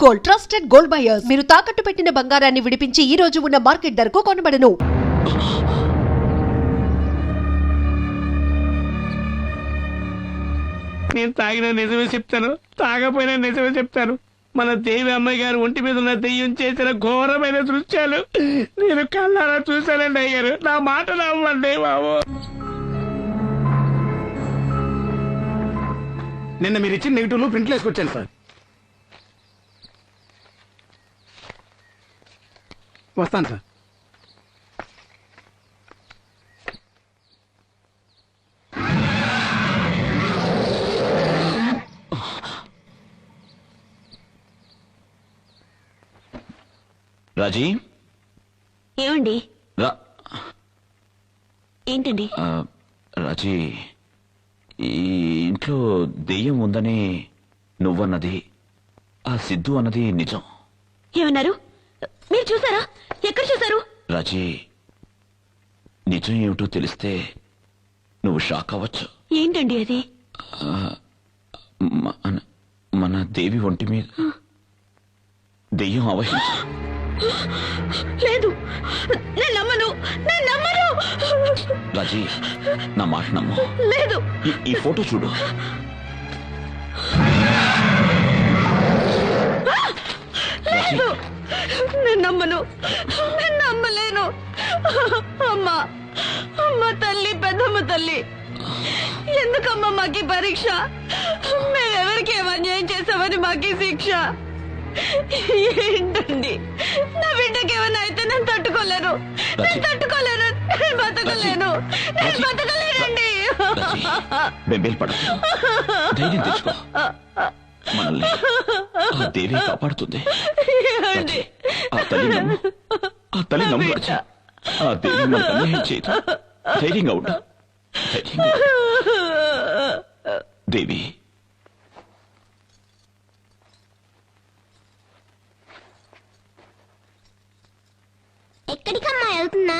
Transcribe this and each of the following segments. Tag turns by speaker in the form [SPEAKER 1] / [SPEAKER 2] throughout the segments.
[SPEAKER 1] Gold, trusted gold buyers. మీరు తాకట్టు పెట్టిన బంగారాన్ని విడిపించి ఈ రోజు ఉన్న మార్కెట్ ధరకు కొనబడను.
[SPEAKER 2] నేను తాగిన నిజమే చెప్తాను, తాగపోయినా నిజమే చెప్తాను. మన దేవి అమ్మాయి గారు ఒంటి మీద ఉన్న దెయ్యం చేసిన ఘోరమైన దృశ్యాలు నేను కళ్ళారా చూశానండి అయ్యారు. నా మాట నమ్మండి బాబు.
[SPEAKER 3] నిన్న మీరు ఇచ్చిన నెగిటివ్లు ప్రింట్లు వేసుకొచ్చాను సార్. వస్తాను సార్.
[SPEAKER 4] రాజీ,
[SPEAKER 5] ఏమండి? ఏంటండి?
[SPEAKER 4] రాజీ, ఈ ఇంట్లో దెయ్యం ఉందని నువ్వన్నది, ఆ సిద్ధు అన్నది నిజం.
[SPEAKER 5] ఏమన్నారు? మీరు చూసారా? ఎక్కడ చూసారు?
[SPEAKER 4] రాజీ, నిజం ఏమిటో తెలిస్తే నువ్వు షాక్ అవ్వచ్చు.
[SPEAKER 5] ఏంటండి అది?
[SPEAKER 4] మన దేవి ఒంటి మీద దెయ్యం అవహించ.
[SPEAKER 5] లేదు, నేను నమ్మను, నేను నమ్మను.
[SPEAKER 4] రాజీ, నా మాట నమ్ము.
[SPEAKER 5] లేదు.
[SPEAKER 4] ఈ ఫోటో చూడు.
[SPEAKER 5] లేదు, నేను నమ్మను, నేను నమ్మలేను. అమ్మా, అమ్మ తల్లి, పెద్దమ్మ తల్లి, ఎందుకమ్మా మాకి పరీక్ష? మేమెవరికి ఏమన్యాయం చేసామని మాకి శిక్ష? ఏంటండి, నా బిడ్డకి ఏమైనా అయితే నేను తట్టుకోలేను, నేను తట్టుకోలేను, నేను బతకలేను, నేను బతకలేనండి.
[SPEAKER 4] బెంబేలు పడ, ధైర్యం తెచ్చుకో. మనల్ని ఆ దేవి కాపాడుతుంది. ఆ తల్లి నమ్ము, ఆ తల్లి నమ్ము రాజీ. ఆ దేవి మనకు అన్యాయం చేయదు. ధైర్యంగా ఉండు, ధైర్యంగా. దేవి,
[SPEAKER 6] ఎక్కడికమ్మా వెళ్తున్నా?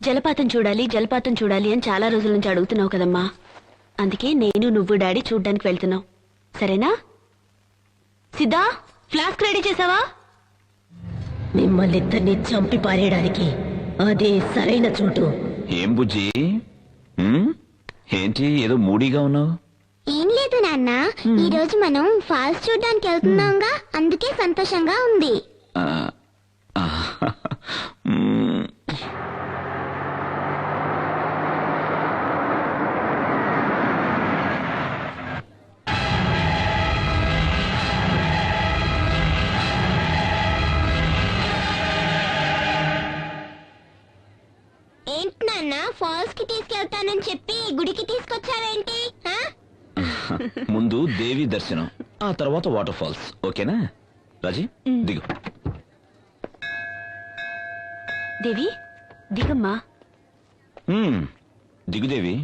[SPEAKER 5] జలపాతం చూడాలి, జలపాతం చూడాలి అని చాలా రోజుల నుంచి అడుగుతున్నావు కదమ్మా. అందుకే నేను, నువ్వు, డాడీ చూడ్డానికి వెళ్తున్నావు. సరేనా? సిద్ధా, ఫ్లాస్క్ రెడీ చేసావా?
[SPEAKER 7] మిమ్మల్ని ఇద్దరిని చంపి పారేయడానికి అదే సరైన చోటు.
[SPEAKER 4] ఏం బుజ్జి, ఏంటి ఏదో మూడీగా ఉన్నావు?
[SPEAKER 6] ఏం లేదు నాన్న, ఈ రోజు మనం ఫాల్స్ చూడడానికి వెళ్తున్నాంగా, అందుకే సంతోషంగా ఉంది. ఏంటి నాన్న, ఫాల్స్ కి తీసుకెళ్తానని చెప్పి గుడికి తీసుకొచ్చావేంటి?
[SPEAKER 4] ముందు దేవి దర్శనం, ఆ తర్వాత వాటర్ ఫాల్స్. ఓకేనా రాజీ? దిగు.
[SPEAKER 5] దేవి, దిగమ్మా.
[SPEAKER 4] దిగు దేవి.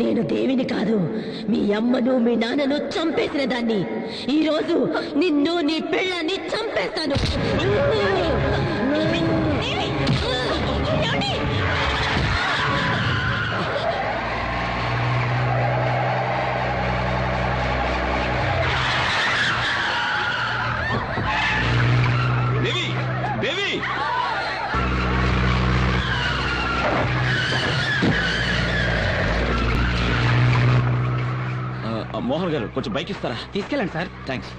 [SPEAKER 7] నేను దేవిని కాదు, మీ అమ్మను మీ నాన్నను చంపేసిన దాన్ని. ఈ రోజు నిన్ను, నీ పిల్లని చంపేస్తాను.
[SPEAKER 4] దేవి, దేవి, మోహన్ గారు కొంచెం బైక్ ఇస్తారా?
[SPEAKER 2] తీసుకెళ్ళండి సార్.
[SPEAKER 4] థ్యాంక్స్.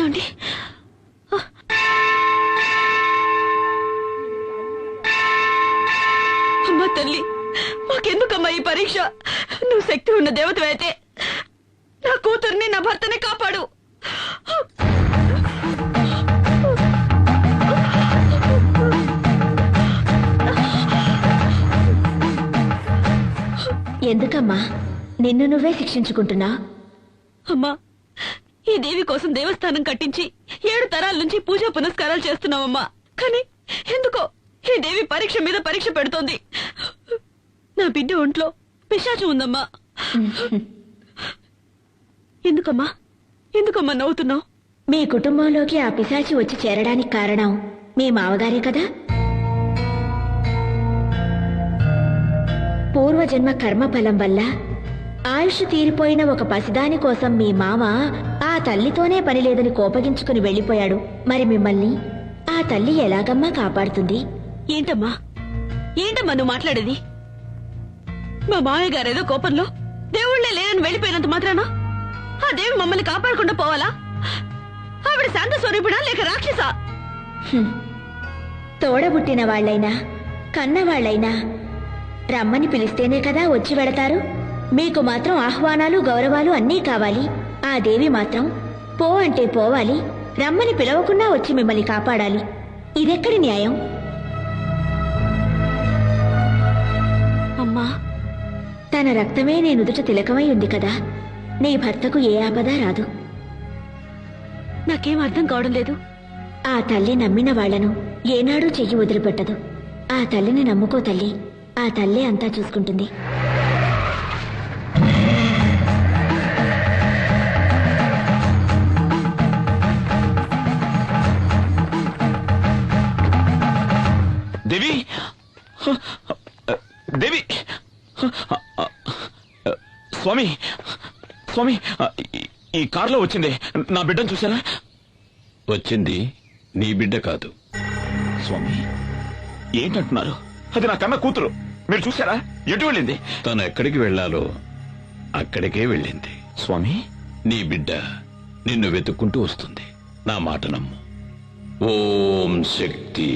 [SPEAKER 5] ఏమండి అమ్మా తల్లి, మాకెందుకమ్మా ఈ పరీక్ష? నువ్వు శక్తి ఉన్న దేవతవైతే నా కూతుర్ని నా భర్తని కాపాడు.
[SPEAKER 7] ఎందుకమ్మా నిన్ను నువ్వే శిక్షించుకుంటున్నా?
[SPEAKER 5] అమ్మా, ఈ దేవి కోసం దేవస్థానం కట్టించి 7 తరాల నుంచి పూజా పునస్కారాలు చేస్తున్నావమ్మా. కానీ ఎందుకో ఈ దేవి పరీక్ష మీద పరీక్ష పెడుతోంది. నా బిడ్డ ఒంట్లో పిశాచం ఉందమ్మా. ఎందుకమ్మా ఎందుకమ్మా నవ్వుతున్నావు?
[SPEAKER 7] మీ కుటుంబంలోకి ఆ పిశాచి వచ్చి చేరడానికి కారణం మీ మావగారే కదా? పూర్వజన్మ కర్మఫలం వల్ల ఆయుష్ తీరిపోయిన ఒక పసిదాని కోసం మీ మామ ఆ తల్లితోనే పని లేదని కోపగించుకుని వెళ్లిపోయాడు. మరి మిమ్మల్ని ఆ తల్లి ఎలాగమ్మా కాపాడుతుంది?
[SPEAKER 5] ఏంటమ్మా ఏంటమ్మా నువ్వు మాట్లాడేది? మా మామయ్య గారేదో కోపంలో దేవుళ్లే లేరని వెళ్ళిపోయినంత మాత్రాన ఆ దేవి మమ్మల్ని కాపాడకుండా పోవాలా? ఆవిడ శాంత స్వరూపిడా లేక రాక్షసా?
[SPEAKER 7] తోడబుట్టిన వాళ్లైనా కన్నవాళ్లైనా రమ్మని పిలిస్తేనే కదా వచ్చి వెడతారు. మీకు మాత్రం ఆహ్వానాలు గౌరవాలు అన్నీ కావాలి. ఆ దేవి మాత్రం పో అంటే పోవాలి, రమ్మని పిలవకుండా వచ్చి మిమ్మల్ని కాపాడాలి. ఇదెక్కడి న్యాయం?
[SPEAKER 5] అమ్మా,
[SPEAKER 7] తన రక్తమే నీ నుదుట తిలకమై ఉంది కదా, నీ భర్తకు ఏ ఆపద రాదు.
[SPEAKER 5] నాకేం అర్థం కావడం లేదు.
[SPEAKER 7] ఆ తల్లి నమ్మిన వాళ్లను ఏనాడూ చెయ్యి వదిలిపెట్టదు. ఆ తల్లిని నమ్ముకో తల్లి, ఆ తల్లే అంతా చూసుకుంటుంది.
[SPEAKER 4] దేవి దేవి స్వామి స్వామి, ఈ కారులో వచ్చింది నా బిడ్డను చూసారా?
[SPEAKER 8] వచ్చింది నీ బిడ్డ కాదు.
[SPEAKER 4] స్వామి ఏంటంటున్నారు? అది నా కన్న కూతురు. మీరు చూసారా? ఎటు వెళ్ళింది?
[SPEAKER 8] తను ఎక్కడికి వెళ్ళాలో అక్కడికే వెళ్ళింది.
[SPEAKER 4] స్వామి,
[SPEAKER 8] నీ బిడ్డ నిన్ను వెతుక్కుంటూ వస్తుంది. నా మాట నమ్ము. ఓం శక్తి.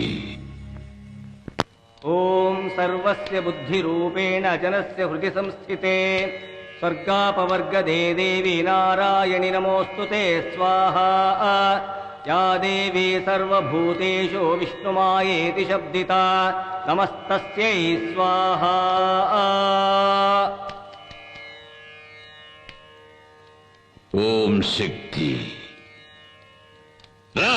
[SPEAKER 2] ఓం సర్వస్య బుద్ధిరూపేణ జనస్య హృది సంస్థితే స్వర్గాపవర్గదే దేవి నారాయణి నమోస్తుతే స్వాహా. యా దేవీ సర్వభూతేషు విష్ణుమాయేతి శబ్దితా నమస్తస్యై స్వాహా.
[SPEAKER 8] ఓం శక్తి. రా.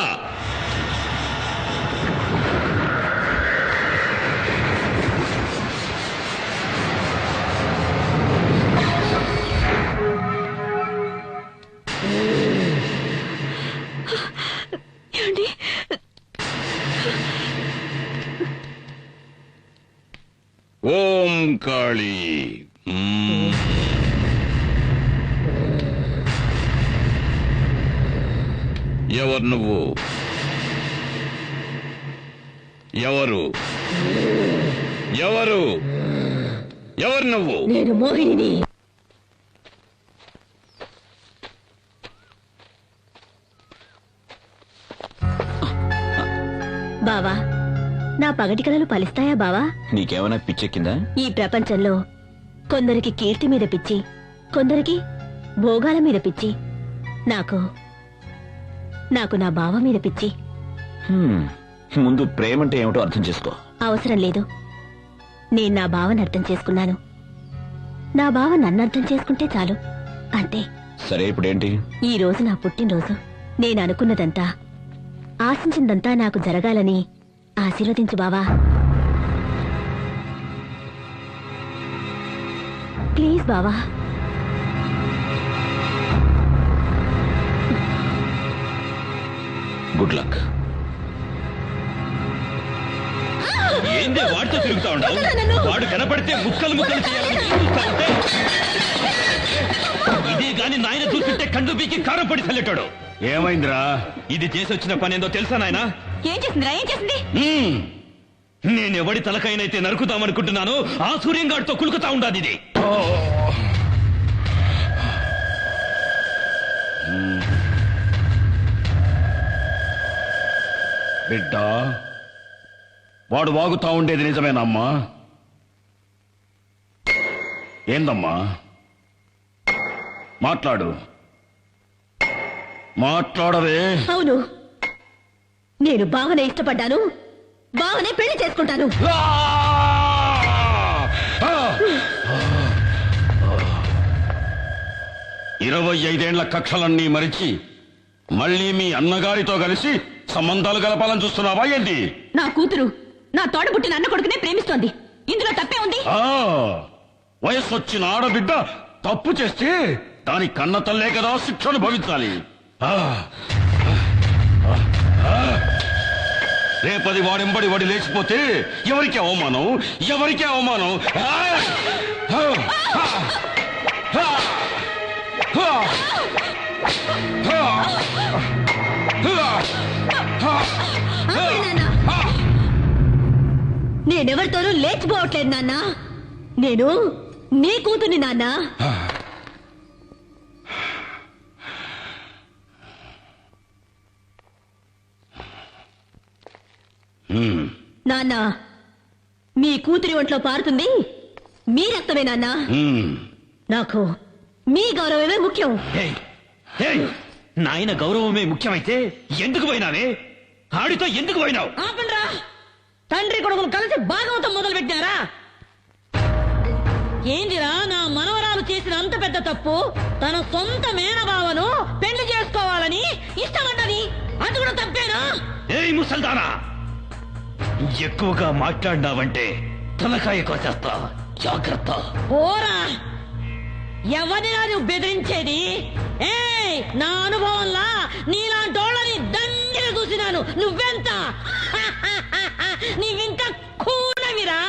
[SPEAKER 5] ఏమండి?
[SPEAKER 8] ఓం కాళీ. ఎవరు నువ్వు? ఎవరు ఎవరు ఎవరు నువ్వు?
[SPEAKER 7] నేను మోహిని. బావా, నా పగటి కలలు ఫలిస్తాయా బావా?
[SPEAKER 4] నీకేమైనా పిచ్చెక్కిందా?
[SPEAKER 7] ఈ ప్రపంచంలో కొందరికి కీర్తి మీద పిచ్చి, కొందరికి భోగాల మీద పిచ్చి. నాకు నా బావ మీద పిచ్చి.
[SPEAKER 4] ముందు ప్రేమంటే ఏమిటో అర్థం చేసుకో.
[SPEAKER 7] అవసరం లేదు. నేను నా బావని అర్థం చేసుకున్నాను. నా బావ నన్ను అర్థం చేసుకుంటే చాలు. అంతే.
[SPEAKER 4] సరే, ఇప్పుడేంటి?
[SPEAKER 7] ఈ రోజు నా పుట్టినరోజు. నేను అనుకున్నదంతా, ఆశించిందంతా నాకు జరగాలని ఆశీర్వదించు బావా. ప్లీజ్ బావా.
[SPEAKER 4] Good luck.
[SPEAKER 8] ఏంది వాడితో తిరుగుతా ఉండవు? వాడు కనపడితే ముక్కలు ముక్కలు చేయాలని చూస్తా ఉంటే ఇదే గాని నాయన చూస్తుంటే కండు బీకి కారం పడి చల్లెట్టాడు.
[SPEAKER 3] ఏమైందిరా?
[SPEAKER 8] ఇది చేసి వచ్చిన పని ఏందో తెలుసా నాయన?
[SPEAKER 5] ఏం చేసిందిరా? ఏం చేసింది?
[SPEAKER 8] నేనెవడి తలకైనైతే నరుకుతామనుకుంటున్నాను ఆ సూర్యంగాడితో కులుకుతా ఉండాది ఇది. బిడ్డ వాడు వాగుతా ఉండేది నిజమేనమ్మా? ఏందమ్మా? మాట్లాడు, మాట్లాడవే.
[SPEAKER 7] అవును, నేను బావనే ఇష్టపడ్డాను, బావనే పెళ్లి చేసుకుంటాను.
[SPEAKER 8] 25 కక్షలన్నీ మరిచి మళ్ళీ మీ అన్నగారితో కలిసి సంబంధాలు కలపాలని చూస్తున్నావా ఏంటి?
[SPEAKER 7] నా కూతురు నా తోడబుట్టిన అన్న కొడుకునే ప్రేమిస్తోంది, ఇందులో తప్పే ఉంది?
[SPEAKER 8] వయస్సు వచ్చిన ఆడబిడ్డ తప్పు చేస్తే దాని కన్న తల్లే కదా శిక్షను భవించాలి. రేపది వాడెంబడి వాడి లేచిపోతే ఎవరికి అవమానం, ఎవరికి అవమానం?
[SPEAKER 7] నేనెవరితోనూ లేచిపోవట్లేదు నాన్న, నేను నీ కూతుర్ని నాన్న. నాన్న, మీ కూతురి ఒంట్లో పారుతుంది మీ రక్తమే నాన్న. నాకు మీ గౌరవమే ముఖ్యం.
[SPEAKER 4] నాయన గౌరవమే ముఖ్యమైతే ఎందుకు పోయినావే? ఆడితో ఎందుకు పోయినావు?
[SPEAKER 7] ఆపండ్రా, తండ్రి కొడుకులు కలిసి భాగవతం మొదలు పెట్టారా? ఏందిరా నా మనవరాలు చేసిన అంత పెద్ద తప్పు? తన సొంత మేనబావను పెళ్లి చేసుకోవాలని ఇష్టపడ్డది, అది కూడా తప్పేనా?
[SPEAKER 4] ఏయ్ ముసల్దానా, ఎక్కువగా మాట్లాడినావంటే తలకాయ కోసేస్తా, జాగ్రత్త.
[SPEAKER 7] పోరా, ఎవరినా నువ్వు బెదిరించేది? ఏయ్, నా అనుభవంలా నీలాంటోళ్ళని దండిగా చూసినాను. నువ్వెంత? నీవింకా కూడవిరా.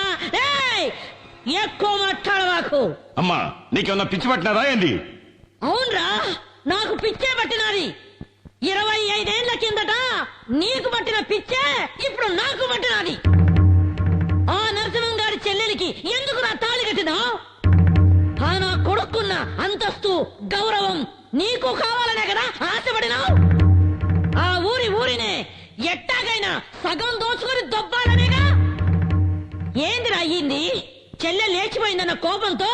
[SPEAKER 7] ఏయ్, ఎక్కువ మాట్లాడవాకు.
[SPEAKER 8] అమ్మా, నీకేమన్నా పిచ్చి పట్టినారా ఏంది?
[SPEAKER 7] అవునరా, నాకు పిచ్చే పట్టినది. 25 ఏళ్ల కిందట నీకు పట్టిన పిచ్చే ఇప్పుడు నాకు పట్టినది. ఆ నరసింహం గారి చెల్లెలికి ఎందుకు నా తాళి కట్టినావు? ఆ నా కొడుకున్న అంతస్తు గౌరవం నీకు కావాలనే కదా ఆశపడినావు? ఆ ఊరినే ఎట్టాగైనా సగం దోచుకుని దొబ్బాలనేగా. ఏందిరా అయ్యింది? చెల్లె లేచిపోయిందన్న కోపంతో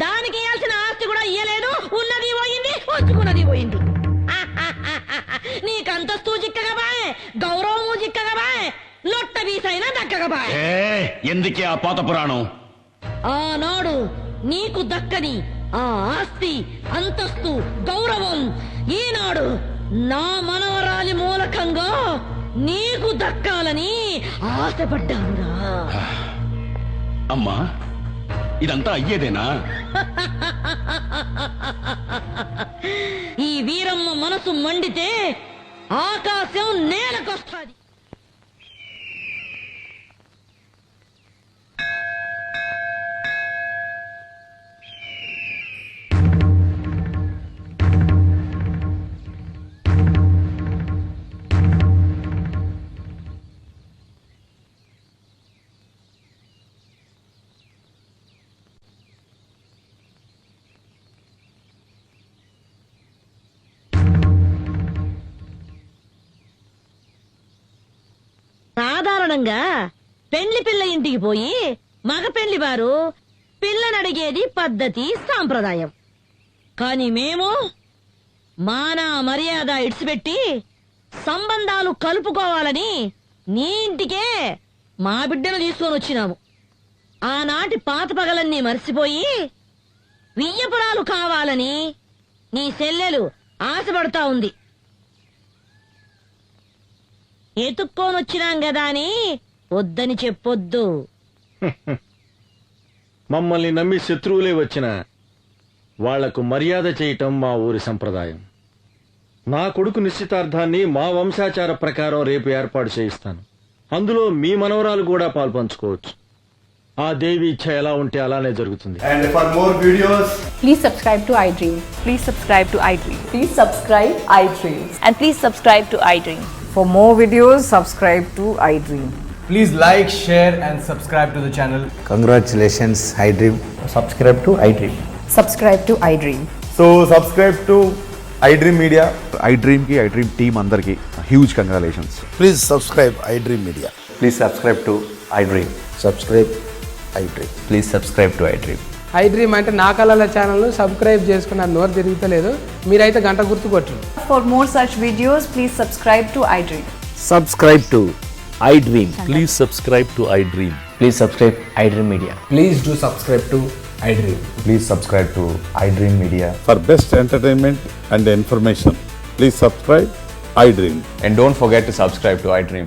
[SPEAKER 7] దానికి ఇయ్యాల్సిన ఆస్తి కూడా ఇయ్యలేదు. ఉన్నది పోయింది, వచ్చుకున్నది పోయింది. నీకంతస్తు చిక్కగా బాయ్, గౌరవము చిక్కగా బాయ్, లొట్ట వీసైనా దక్కగా బాయ్.
[SPEAKER 8] ఎందుకే ఆ పాత పురాణం?
[SPEAKER 7] ఆనాడు నీకు దక్కని ఆ ఆస్తి, అంతస్తు, గౌరవం ఈనాడు నా మనవరాలి మూలకంగా నీకు దక్కాలని ఆశపడ్డానురా.
[SPEAKER 8] అమ్మా, ఇదంతా అయ్యేదేనా?
[SPEAKER 7] ఈ వీరమ్మ మనసు మండితే ఆకాశం నేలకొస్తాది. సాధారణంగా పెళ్లి పిల్ల ఇంటికి పోయి మగ పెళ్లి వారు పిల్లనడిగేది పద్ధతి, సాంప్రదాయం. కాని మేము మాన మర్యాద ఇడిచిపెట్టి సంబంధాలు కలుపుకోవాలని నీ ఇంటికే మా బిడ్డను తీసుకొని వచ్చినాము. ఆనాటి పాత పగలన్నీ మర్చిపోయి వియ్యపురాలు కావాలని నీ చెల్లెలు ఆశపడతా ఉంది. ఎత్తుక్కోనొచ్చినాం గదా అని వద్దని చెప్పొద్దు.
[SPEAKER 9] మమ్మల్ని నమ్మి శత్రువులే వచ్చిన వాళ్లకు మర్యాద చేయటం మా ఊరి సంప్రదాయం. నా కొడుకు నిశ్చితార్థాన్ని మా వంశాచార ప్రకారం రేపు ఏర్పాటు చేయిస్తాను. అందులో మీ మనవరాలు కూడా పాల్పంచుకోవచ్చు. ఆ దేవి ఇచ్చ ఎలా ఉంటే అలానే జరుగుతుంది.
[SPEAKER 10] And for more videos,
[SPEAKER 11] please subscribe to iDream.
[SPEAKER 5] Please subscribe to iDream.
[SPEAKER 11] Please subscribe iDream.
[SPEAKER 5] And please subscribe to iDream.
[SPEAKER 11] For more videos, subscribe to iDream.
[SPEAKER 10] please like, share and subscribe to the channel.
[SPEAKER 12] Congratulations, iDream.
[SPEAKER 10] Subscribe to iDream.
[SPEAKER 11] Subscribe to iDream.
[SPEAKER 10] So subscribe to iDream media, iDream team అందరికి huge congratulations.
[SPEAKER 12] Please subscribe iDream media.
[SPEAKER 10] Please subscribe to iDream.
[SPEAKER 12] Subscribe iDream.
[SPEAKER 10] Please subscribe to iDream.
[SPEAKER 2] IDream అంటే నా కళల channel subscribe చేసుకున్న నోరు తిరుగుతలేదు, మీరైతే గంట గుర్తు కొట్టండి.
[SPEAKER 11] For more such videos, please subscribe to iDream.
[SPEAKER 13] Subscribe to iDream. Please subscribe to iDream.
[SPEAKER 10] Please subscribe iDream Media.
[SPEAKER 12] Please do subscribe to I Dream.
[SPEAKER 10] Please subscribe to iDream Media.
[SPEAKER 12] For best entertainment and information, please subscribe I Dream.
[SPEAKER 10] And don't forget to subscribe to iDream.